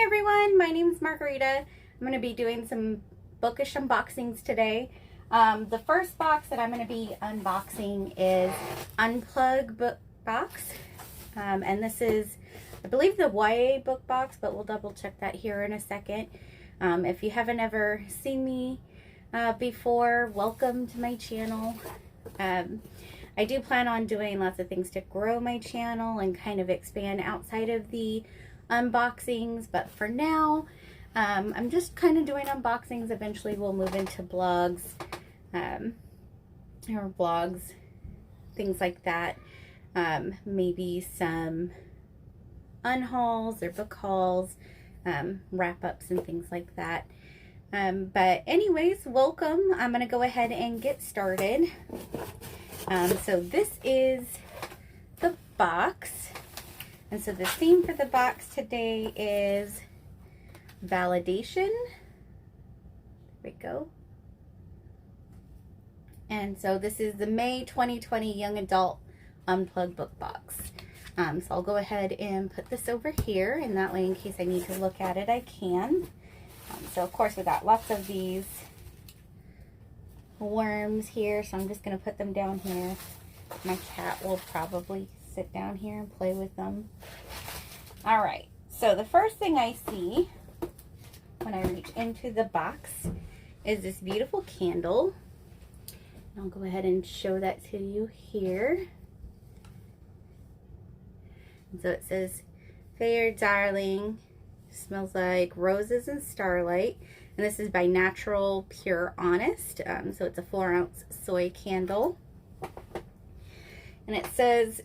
everyone, my name is Margarita. I'm going to be doing some bookish unboxings today. The first box that I'm going to be unboxing is Unplugged book box. And this is, I believe, the YA book box, but we'll double check that here in a second. If you haven't ever seen me before, welcome to my channel. I do plan on doing lots of things to grow my channel and kind of expand outside of the unboxings, but for now I'm just kind of doing unboxings. Eventually we'll move into blogs or vlogs, things like that. Maybe some unhauls or book hauls, wrap-ups and things like that. But anyways, welcome. I'm gonna go ahead and get started. So this is the box. And so the theme for the box today is validation. There we go. And so this is the May 2020 Young Adult Unplugged book box. So I'll go ahead and put this over here, and that way in case I need to look at it, I can. So of course we got lots of these worms here, so I'm just going to put them down here. My cat will probably sit down here and play with them. Alright, so the first thing I see when I reach into the box is this beautiful candle. I'll go ahead and show that to you here. And so it says, Feyre Darling, smells like roses and starlight. And this is by Natural Pure Honest. So it's a 4-ounce soy candle. And it says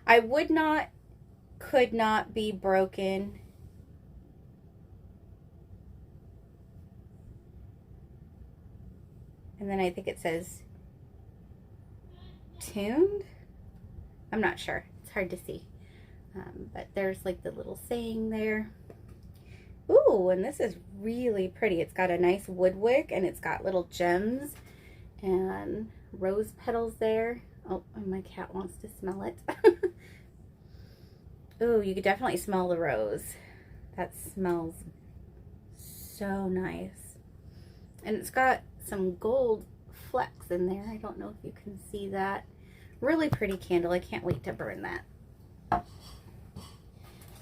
I would not, could not be broken. And then I think it says tuned. I'm not sure. It's hard to see. But there's like the little saying there. Ooh, and this is really pretty. It's got a nice wood wick, and it's got little gems and rose petals there. Oh, and my cat wants to smell it. Ooh, you could definitely smell the rose. That smells so nice. And it's got some gold flecks in there. I don't know if you can see that. Really pretty candle. I can't wait to burn that.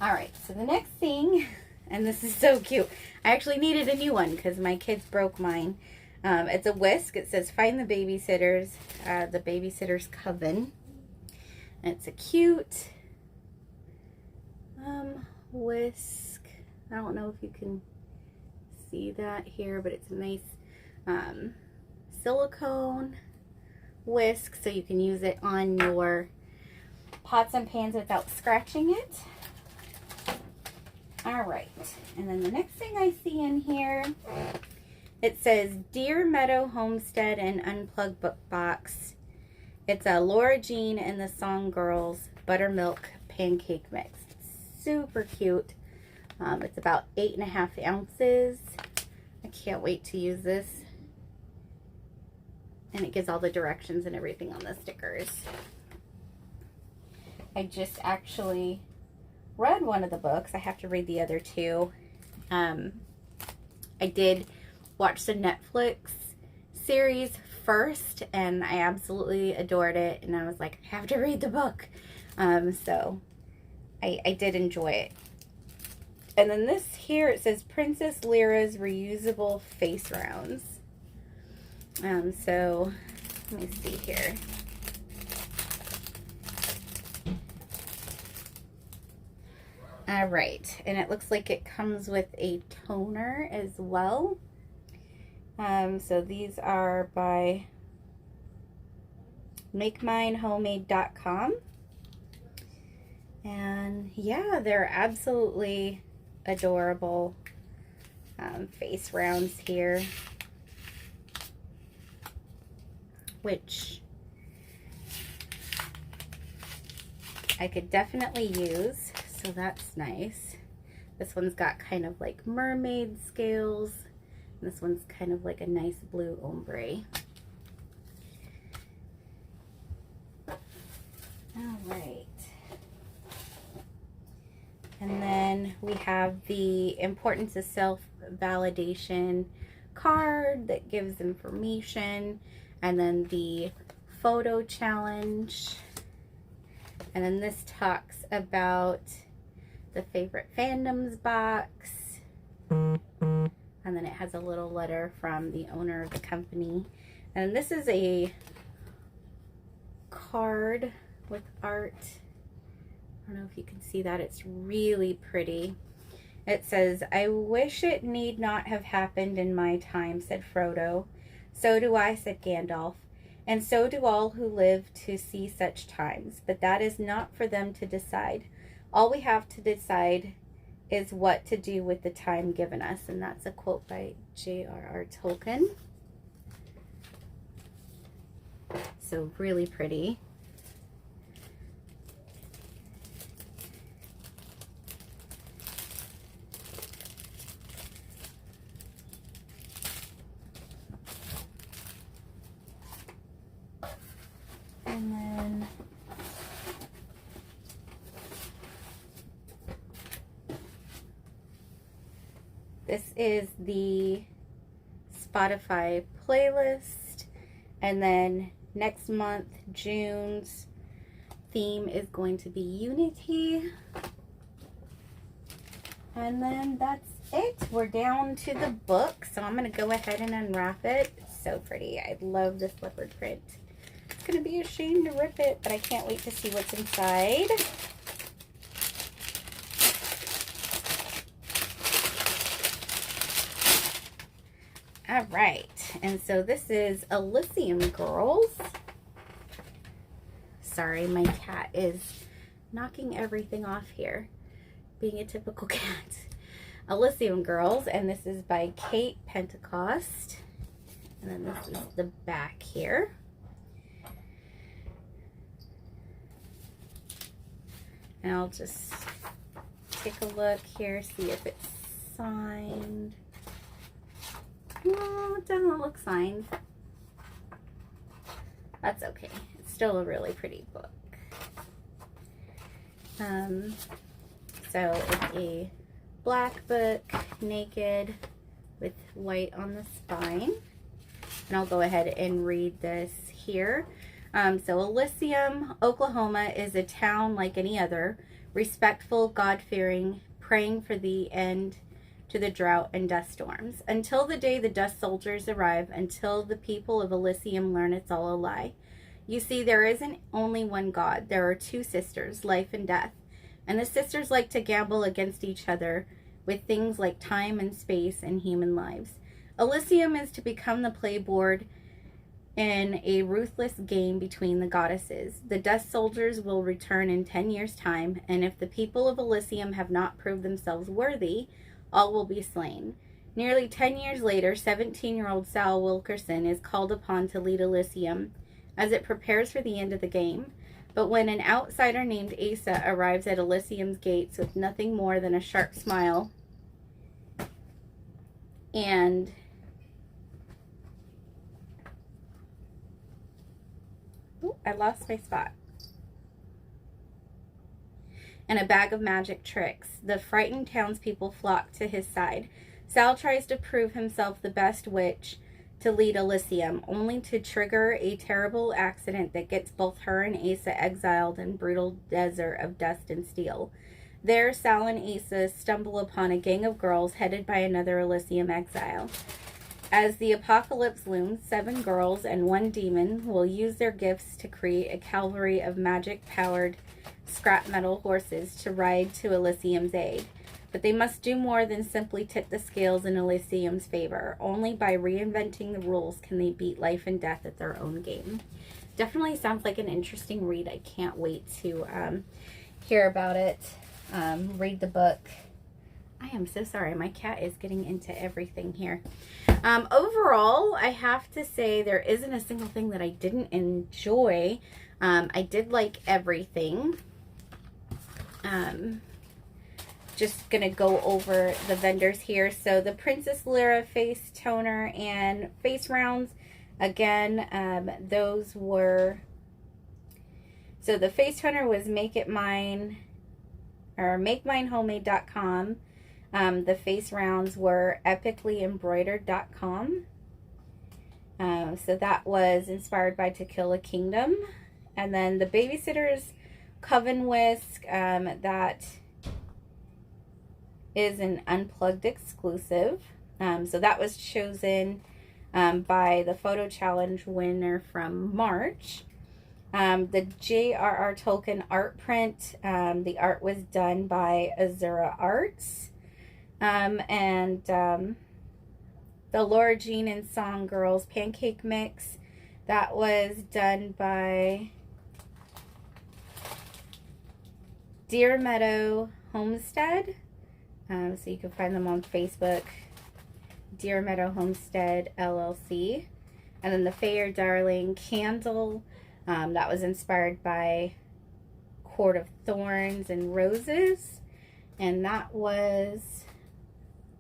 Alright, so the next thing, and this is so cute. I actually needed a new one because my kids broke mine. It's a whisk. It says find the babysitters, the Babysitters Coven. And it's a cute whisk. I don't know if you can see that here, but it's a nice silicone whisk, so you can use it on your pots and pans without scratching it. Alright, and then the next thing I see in here, it says Dear Meadow, Homestead, and Unplugged book box. It's a Lara Jean and the Song Girls Buttermilk Pancake Mix. It's super cute. It's about 8.5 ounces. I can't wait to use this. And it gives all the directions and everything on the stickers. I just actually read one of the books. I have to read the other two. I did watch the Netflix series first, and I absolutely adored it, and I was like, I have to read the book. So I did enjoy it. And then this here, it says Princess Lira's reusable face rounds. So let me see here. All right, and it looks like it comes with a toner as well. So these are by MakeMineHomemade.com. And yeah, they're absolutely adorable face rounds here, which I could definitely use. So that's nice. This one's got kind of like mermaid scales. And this one's kind of like a nice blue ombre. All right. And then then we have the importance of self-validation card that gives information, and then the photo challenge, and then this talks about the favorite fandoms box, and then it has a little letter from the owner of the company. And this is a card with art. I don't know if you can see that. It's really pretty. It says, "I wish it need not have happened in my time," said Frodo. "So do I," said Gandalf. "And so do all who live to see such times. But that is not for them to decide. All we have to decide is what to do with the time given us." And that's a quote by J.R.R. Tolkien. So really pretty. And then this is the Spotify playlist, and then next month, June's theme is going to be Unity. And then that's it. We're down to the book, so I'm going to go ahead and unwrap it. It's so pretty. I love this leopard print. It's going to be a shame to rip it, but I can't wait to see what's inside. All right, and so this is Elysium Girls. Sorry, my cat is knocking everything off here, being a typical cat. Elysium Girls, and this is by Kate Pentecost. And then this is the back here. And I'll just take a look here, see if it's signed. No, it doesn't look signed. That's okay. It's still a really pretty book. So it's a black book, naked, with white on the spine. And I'll go ahead and read this here. So Elysium, Oklahoma is a town like any other, respectful, God-fearing, praying for the end to the drought and dust storms. Until the day the dust soldiers arrive, until the people of Elysium learn it's all a lie. You see, there isn't only one God. There are two sisters, life and death. And the sisters like to gamble against each other with things like time and space and human lives. Elysium is to become the playboard in a ruthless game between the goddesses. The dust soldiers will return in 10 years' time, and if the people of Elysium have not proved themselves worthy, all will be slain. Nearly 10 years later, 17-year-old Sal Wilkerson is called upon to lead Elysium as it prepares for the end of the game. But when an outsider named Asa arrives at Elysium's gates with nothing more than a sharp smile and I lost my spot. And a bag of magic tricks, the frightened townspeople flock to his side. Sal tries to prove himself the best witch to lead Elysium, only to trigger a terrible accident that gets both her and Asa exiled in brutal desert of dust and steel. There, Sal and Asa stumble upon a gang of girls headed by another Elysium exile. As the apocalypse looms, 7 girls and 1 demon will use their gifts to create a cavalry of magic-powered scrap metal horses to ride to Elysium's aid. But they must do more than simply tip the scales in Elysium's favor. Only by reinventing the rules can they beat life and death at their own game. Definitely sounds like an interesting read. I can't wait to hear about it, read the book. I am so sorry. My cat is getting into everything here. Overall, I have to say there isn't a single thing that I didn't enjoy. I did like everything. Just going to go over the vendors here. So the Princess Lira face toner and face rounds. Again, those were... So the face toner was Make It Mine or makemeinehomemade.com. The face rounds were epically embroidered.com. So that was inspired by To Kill a Kingdom. And then the Babysitters Coven whisk, that is an Unplugged exclusive. So that was chosen by the photo challenge winner from March. The J.R.R. Tolkien art print, the art was done by Azura Arts. And the Laura Jean and Song Girls Pancake mix, that was done by Dear Meadow Homestead. So you can find them on Facebook, Dear Meadow Homestead LLC. And then the Feyre Darling Candle, that was inspired by Court of Thorns and Roses. And that was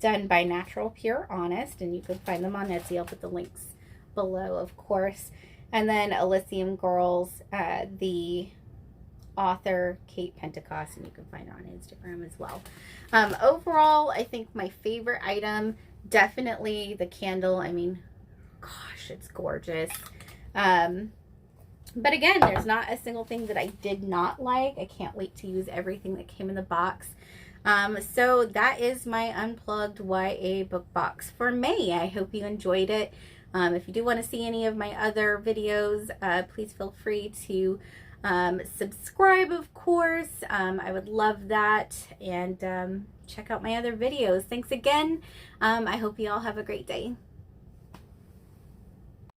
done by Natural Pure Honest, and you can find them on Etsy. I'll put the links below, of course. And then Elysium Girls, the author Kate Pentecost, and you can find her on Instagram as well. Overall, I think my favorite item, definitely the candle. I mean, gosh, it's gorgeous. But again, there's not a single thing that I did not like. I can't wait to use everything that came in the box. So that is my Unplugged YA book box for May. I hope you enjoyed it. If you do want to see any of my other videos, please feel free to subscribe, of course. I would love that. And check out my other videos. Thanks again. I hope you all have a great day.